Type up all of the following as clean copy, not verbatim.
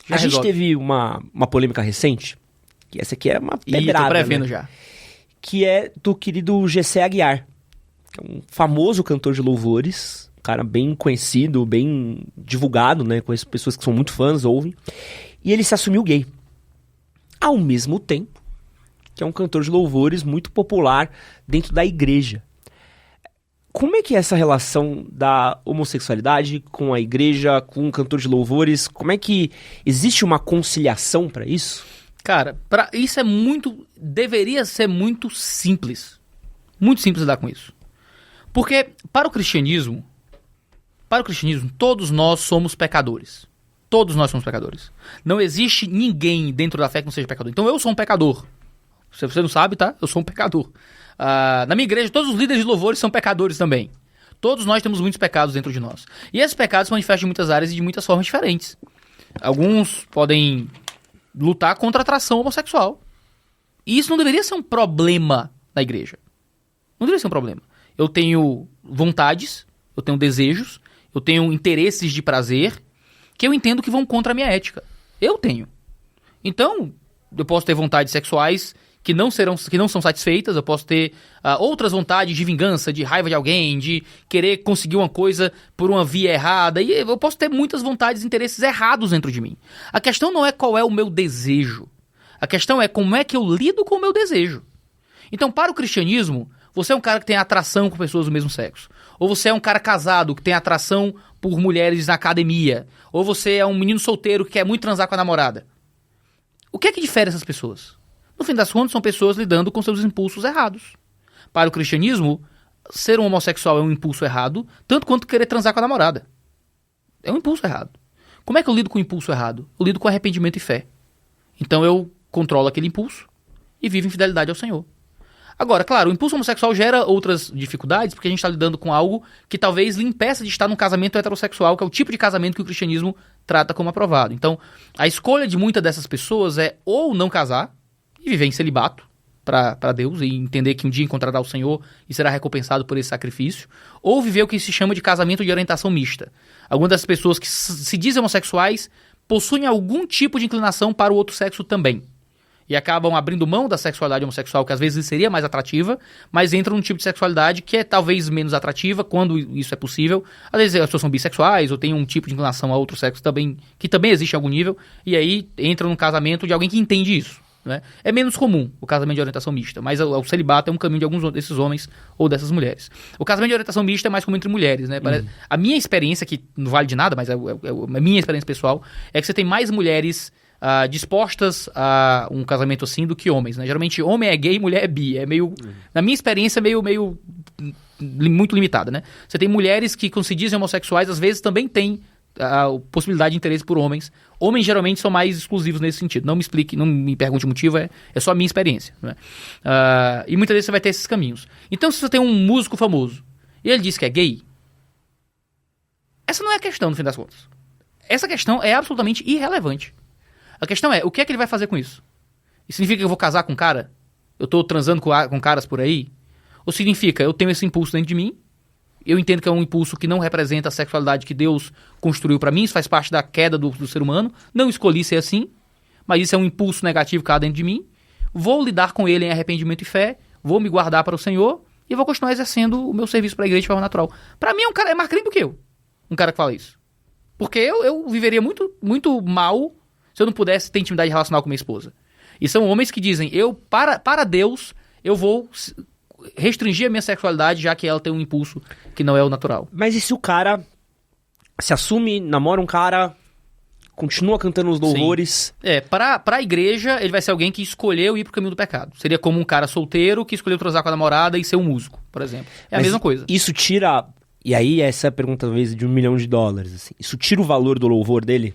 Já a gente teve uma polêmica recente, que essa aqui é uma pedrada, tô prevendo, né? já. Que é do querido Gessé Aguiar, que é um famoso cantor de louvores, um cara bem conhecido, bem divulgado, né? Conheço pessoas que são muito fãs, ouvem. E ele se assumiu gay. Ao mesmo tempo, que é um cantor de louvores muito popular dentro da igreja. Como é que é essa relação da homossexualidade com a igreja, com um cantor de louvores? Como é que existe uma conciliação para isso? Cara, isso deveria ser muito simples. Muito simples lidar com isso. Porque para o cristianismo, todos nós somos pecadores. Todos nós somos pecadores. Não existe ninguém dentro da fé que não seja pecador. Então eu sou um pecador. Se você não sabe, tá? Eu sou um pecador. Na minha igreja, todos os líderes de louvores são pecadores também. Todos nós temos muitos pecados dentro de nós. E esses pecados se manifestam em muitas áreas e de muitas formas diferentes. Alguns podem lutar contra a atração homossexual. E isso não deveria ser um problema na igreja. Não deveria ser um problema. Eu tenho vontades, eu tenho desejos, eu tenho interesses de prazer que eu entendo que vão contra a minha ética. Eu tenho. Então, eu posso ter vontades sexuais que não são satisfeitas, eu posso ter outras vontades de vingança, de raiva de alguém, de querer conseguir uma coisa por uma via errada, e eu posso ter muitas vontades e interesses errados dentro de mim. A questão não é qual é o meu desejo, a questão é como é que eu lido com o meu desejo. Então, para o cristianismo, você é um cara que tem atração com pessoas do mesmo sexo, ou você é um cara casado que tem atração por mulheres na academia, ou você é um menino solteiro que quer muito transar com a namorada. O que é que difere essas pessoas? No fim das contas, são pessoas lidando com seus impulsos errados. Para o cristianismo, ser um homossexual é um impulso errado, tanto quanto querer transar com a namorada. É um impulso errado. Como é que eu lido com o impulso errado? Eu lido com arrependimento e fé. Então eu controlo aquele impulso e vivo em fidelidade ao Senhor. Agora, claro, o impulso homossexual gera outras dificuldades, porque a gente está lidando com algo que talvez lhe impeça de estar num casamento heterossexual, que é o tipo de casamento que o cristianismo trata como aprovado. Então, a escolha de muitas dessas pessoas é ou não casar e viver em celibato para Deus e entender que um dia encontrará o Senhor e será recompensado por esse sacrifício, ou viver o que se chama de casamento de orientação mista. Algumas das pessoas que se dizem homossexuais possuem algum tipo de inclinação para o outro sexo também. E acabam abrindo mão da sexualidade homossexual, que às vezes seria mais atrativa, mas entram num tipo de sexualidade que é talvez menos atrativa, quando isso é possível. Às vezes as pessoas são bissexuais, ou têm um tipo de inclinação a outro sexo também, que também existe em algum nível, e aí entram num casamento de alguém que entende isso. Né? É menos comum o casamento de orientação mista, mas o celibato é um caminho de alguns desses homens ou dessas mulheres. O casamento de orientação mista é mais comum entre mulheres. Né? A minha experiência, que não vale de nada, mas é a minha experiência pessoal, é que você tem mais mulheres dispostas a um casamento assim do que homens, né? Geralmente homem é gay, mulher é bi. É meio, na minha experiência, meio muito limitada, né? Você tem mulheres que, quando se dizem homossexuais, às vezes também têm a possibilidade de interesse por homens. Homens geralmente são mais exclusivos nesse sentido. Não me explique, não me pergunte o motivo, é só a minha experiência, né? E muitas vezes você vai ter esses caminhos. Então, se você tem um músico famoso e ele diz que é gay, essa não é a questão, no fim das contas. Essa questão é absolutamente irrelevante. A questão é, o que é que ele vai fazer com isso? Isso significa que eu vou casar com um cara? Eu tô transando com caras por aí? Ou significa, eu tenho esse impulso dentro de mim, eu entendo que é um impulso que não representa a sexualidade que Deus construiu pra mim, isso faz parte da queda do ser humano, não escolhi ser assim, mas isso é um impulso negativo que há dentro de mim, vou lidar com ele em arrependimento e fé, vou me guardar para o Senhor e vou continuar exercendo o meu serviço pra igreja de forma natural. Pra mim, é mais crime do que eu, um cara que fala isso. Porque eu viveria muito, muito mal se eu não pudesse ter intimidade relacional com minha esposa. E são homens que dizem, para Deus, eu vou restringir a minha sexualidade, já que ela tem um impulso que não é o natural. Mas e se o cara se assume, namora um cara, continua cantando os louvores? Sim. Para a igreja, ele vai ser alguém que escolheu ir pro caminho do pecado. Seria como um cara solteiro que escolheu transar com a namorada e ser um músico, por exemplo. A mesma coisa. Isso tira... E aí, essa é a pergunta, talvez, de $1 milhão. Assim. Isso tira o valor do louvor dele?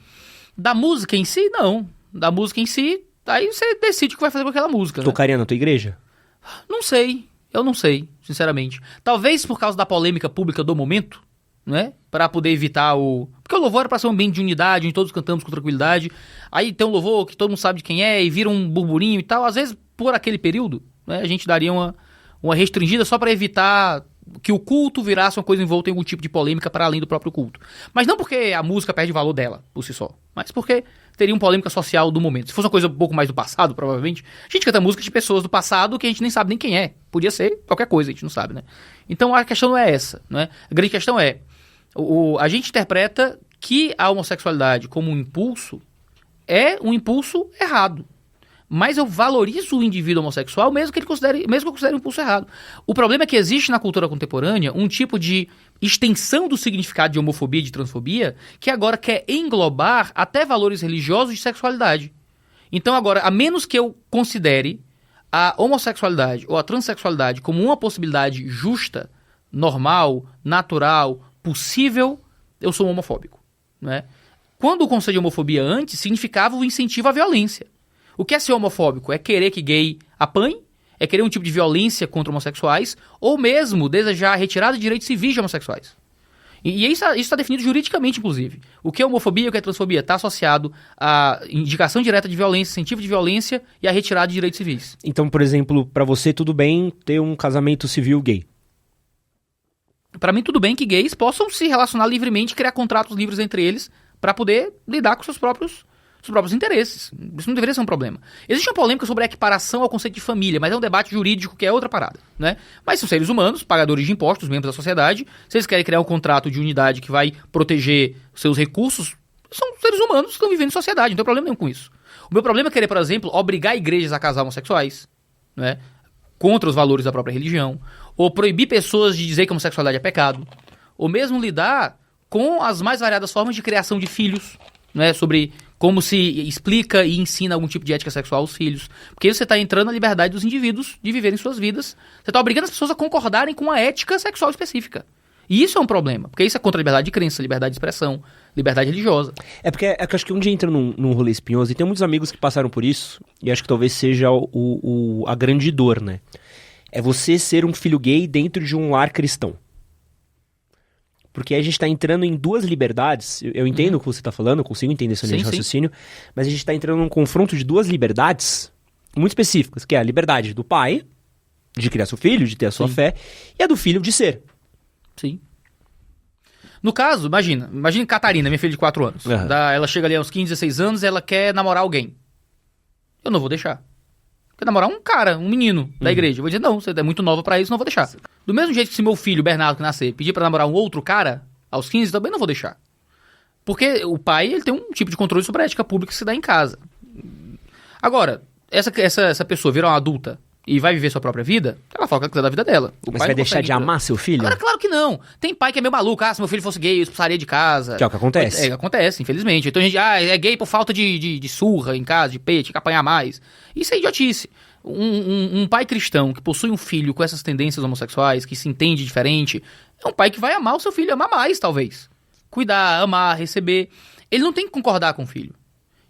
Da música em si, não. Da música em si, aí você decide o que vai fazer com aquela música. Tocaria na tua igreja? Não sei. Eu não sei, sinceramente. Talvez por causa da polêmica pública do momento, né? Pra poder evitar o... Porque o louvor era pra ser um ambiente de unidade, onde todos cantamos com tranquilidade. Aí tem um louvor que todo mundo sabe de quem é e vira um burburinho e tal. Às vezes, por aquele período, né, a gente daria uma restringida só pra evitar que o culto virasse uma coisa envolta em algum tipo de polêmica para além do próprio culto. Mas não porque a música perde o valor dela, por si só, mas porque teria uma polêmica social do momento. Se fosse uma coisa um pouco mais do passado, provavelmente, a gente canta música de pessoas do passado que a gente nem sabe nem quem é. Podia ser qualquer coisa, a gente não sabe, né? Então a questão não é essa, né? A grande questão é, a gente interpreta que a homossexualidade como um impulso é um impulso errado. Mas eu valorizo o indivíduo homossexual mesmo que eu considere um impulso errado. O problema é que existe na cultura contemporânea um tipo de extensão do significado de homofobia e de transfobia que agora quer englobar até valores religiosos de sexualidade. Então agora, a menos que eu considere a homossexualidade ou a transexualidade como uma possibilidade justa, normal, natural, possível, eu sou homofóbico, né? Quando o conceito de homofobia antes significava o incentivo à violência. O que é ser homofóbico? É querer que gay apanhe? É querer um tipo de violência contra homossexuais? Ou mesmo desejar a retirada de direitos civis de homossexuais? E isso está definido juridicamente, inclusive. O que é homofobia e o que é transfobia? Está associado à indicação direta de violência, incentivo de violência e à retirada de direitos civis. Então, por exemplo, para você tudo bem ter um casamento civil gay? Para mim tudo bem que gays possam se relacionar livremente, criar contratos livres entre eles para poder lidar com seus próprios interesses. Isso não deveria ser um problema. Existe uma polêmica sobre a equiparação ao conceito de família, mas é um debate jurídico que é outra parada, né? Mas são seres humanos, pagadores de impostos, membros da sociedade. Se eles querem criar um contrato de unidade que vai proteger seus recursos, são seres humanos que estão vivendo em sociedade, não tem problema nenhum com isso. O meu problema é querer, por exemplo, obrigar igrejas a casar homossexuais, né? Contra os valores da própria religião, ou proibir pessoas de dizer que a homossexualidade é pecado, ou mesmo lidar com as mais variadas formas de criação de filhos, né? Sobre como se explica e ensina algum tipo de ética sexual aos filhos. Porque você está entrando na liberdade dos indivíduos de viverem suas vidas. Você está obrigando as pessoas a concordarem com uma ética sexual específica. E isso é um problema, porque isso é contra a liberdade de crença, liberdade de expressão, liberdade religiosa. É porque eu acho que um dia entra num rolê espinhoso, e tem muitos amigos que passaram por isso, e acho que talvez seja a grande dor, né? É você ser um filho gay dentro de um lar cristão. Porque aí a gente tá entrando em duas liberdades. Eu entendo o que você tá falando, eu consigo entender essa linha de raciocínio, mas a gente tá entrando num confronto de duas liberdades muito específicas, que é a liberdade do pai de criar seu filho, de ter a sua fé, e a do filho de ser. Sim. No caso, imagina Catarina, minha filha de 4 anos. Uhum. Ela chega ali aos 15, 16 anos e ela quer namorar alguém. Eu não vou deixar. Quer namorar um cara, um menino da igreja. Eu vou dizer, não, você é muito nova pra isso, não vou deixar. Do mesmo jeito que se meu filho, Bernardo, que nascer, pedir pra namorar um outro cara, aos 15, também não vou deixar. Porque o pai, ele tem um tipo de controle sobre a ética pública que se dá em casa. Agora, essa pessoa vira uma adulta e vai viver sua própria vida, ela fala que ela quiser da vida dela. Mas vai deixar de amar seu filho? Agora, claro que não. Tem pai que é meio maluco. Se meu filho fosse gay, eu expulsaria de casa. Que é o que acontece. Acontece, infelizmente. Então a gente, é gay por falta de surra em casa, de peito, que apanhar mais. Isso é idiotice. Um pai cristão que possui um filho com essas tendências homossexuais, que se entende diferente, é um pai que vai amar o seu filho, amar mais, talvez. Cuidar, amar, receber. Ele não tem que concordar com o filho.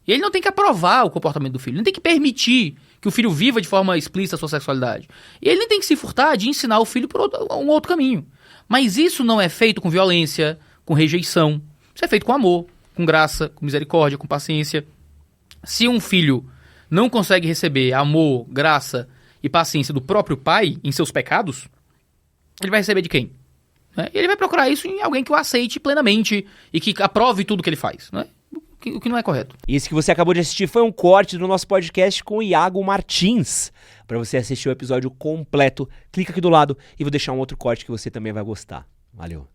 E ele não tem que aprovar o comportamento do filho. Ele não tem que permitir que o filho viva de forma explícita a sua sexualidade. E ele nem tem que se furtar de ensinar o filho por um outro caminho. Mas isso não é feito com violência, com rejeição. Isso é feito com amor, com graça, com misericórdia, com paciência. Se um filho não consegue receber amor, graça e paciência do próprio pai em seus pecados, ele vai receber de quem? Ele vai procurar isso em alguém que o aceite plenamente e que aprove tudo que ele faz, né? O que não é correto. Isso que você acabou de assistir foi um corte do nosso podcast com o Iago Martins. Para você assistir o episódio completo, clica aqui do lado e vou deixar um outro corte que você também vai gostar. Valeu.